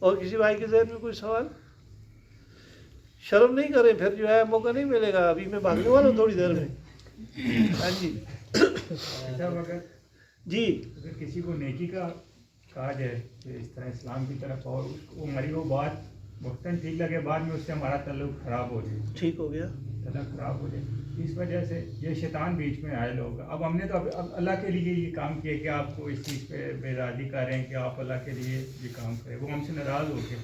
اور کسی بھائی کے ذہن میں کوئی سوال؟ شرم نہیں کریں، پھر جو ہے موقع نہیں ملے گا، ابھی میں بھاگنے والا ہوں تھوڑی دیر میں. ہاں جی جی. اگر کسی کو نیکی کا کہا جائے کہ اس طرح اسلام کی طرف، اور اس کو ہماری وہ بات وقتاً ٹھیک لگے، بعد میں اس سے ہمارا تعلق خراب ہو جائے، ٹھیک ہو گیا، تعلق خراب ہو جائے، اس وجہ سے یہ شیطان بیچ میں آئے لوگ. اب ہم نے تو اب اللہ کے لیے یہ کام کیا کہ آپ کو اس چیز پہ بے راضی کر رہے ہیں کہ آپ اللہ کے لیے یہ کام کریں، وہ ہم سے ناراض ہو کے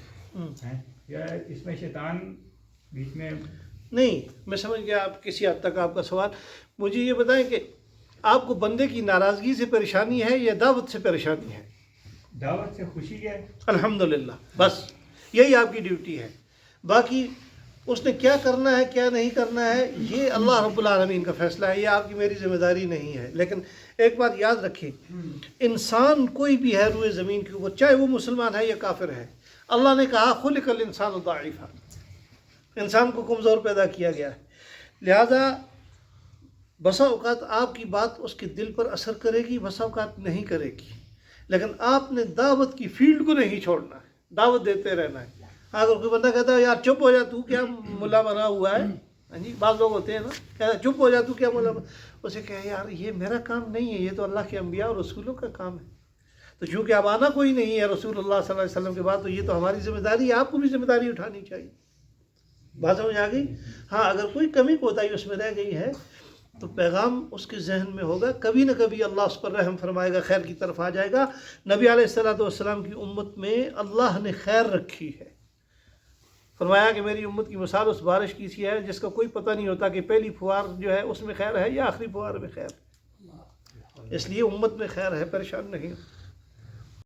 ہیں، یا اس میں شیطان بیچ میں؟ نہیں، میں سمجھ گیا آپ کسی حد تک آپ کا سوال. مجھے یہ بتائیں کہ آپ کو بندے کی ناراضگی سے پریشانی ہے یا دعوت سے پریشانی ہے؟ دعوت سے خوشی ہے. الحمدللہ، بس یہی آپ کی ڈیوٹی ہے. باقی اس نے کیا کرنا ہے کیا نہیں کرنا ہے یہ اللہ رب العالمین کا فیصلہ ہے، یہ آپ کی میری ذمہ داری نہیں ہے. لیکن ایک بات یاد رکھیں، انسان کوئی بھی ہے روئے زمین کے اوپر، چاہے وہ مسلمان ہے یا کافر ہے، اللہ نے کہا خلق الانسان ضعیفا، انسان کو کمزور پیدا کیا گیا ہے. لہذا بسا اوقات آپ کی بات اس کے دل پر اثر کرے گی، بسا اوقات نہیں کرے گی، لیکن آپ نے دعوت کی فیلڈ کو نہیں چھوڑنا ہے، دعوت دیتے رہنا ہے. اگر کوئی بندہ کہتا ہے یار چپ ہو جا، تو کیا ملا بنا ہوا ہے، ہاں جی بعض لوگ ہوتے ہیں نا، کہتا ہے چپ ہو جا، تو کیا ملا بنا، اسے کہے یار یہ میرا کام نہیں ہے، یہ تو اللہ کے انبیاء اور رسولوں کا کام ہے. تو چونکہ اب آنا کوئی نہیں ہے رسول اللہ صلی اللہ علیہ وسلم کے بعد، تو یہ تو ہماری ذمہ داری ہے، آپ کو بھی ذمہ داری اٹھانی چاہیے. بات سمجھ آ گئی؟ ہاں اگر کوئی کمی کوتاہی اس میں رہ گئی ہے تو پیغام اس کے ذہن میں ہوگا، کبھی نہ کبھی اللہ اس پر رحم فرمائے گا، خیر کی طرف آ جائے گا. نبی علیہ السلام کی امت میں اللہ نے خیر رکھی ہے. فرمایا کہ میری امت کی مثال اس بارش کی سی ہے جس کا کوئی پتہ نہیں ہوتا کہ پہلی فوار جو ہے اس میں خیر ہے یا آخری فوار میں خیر. اس لیے امت میں خیر ہے، پریشان نہیں.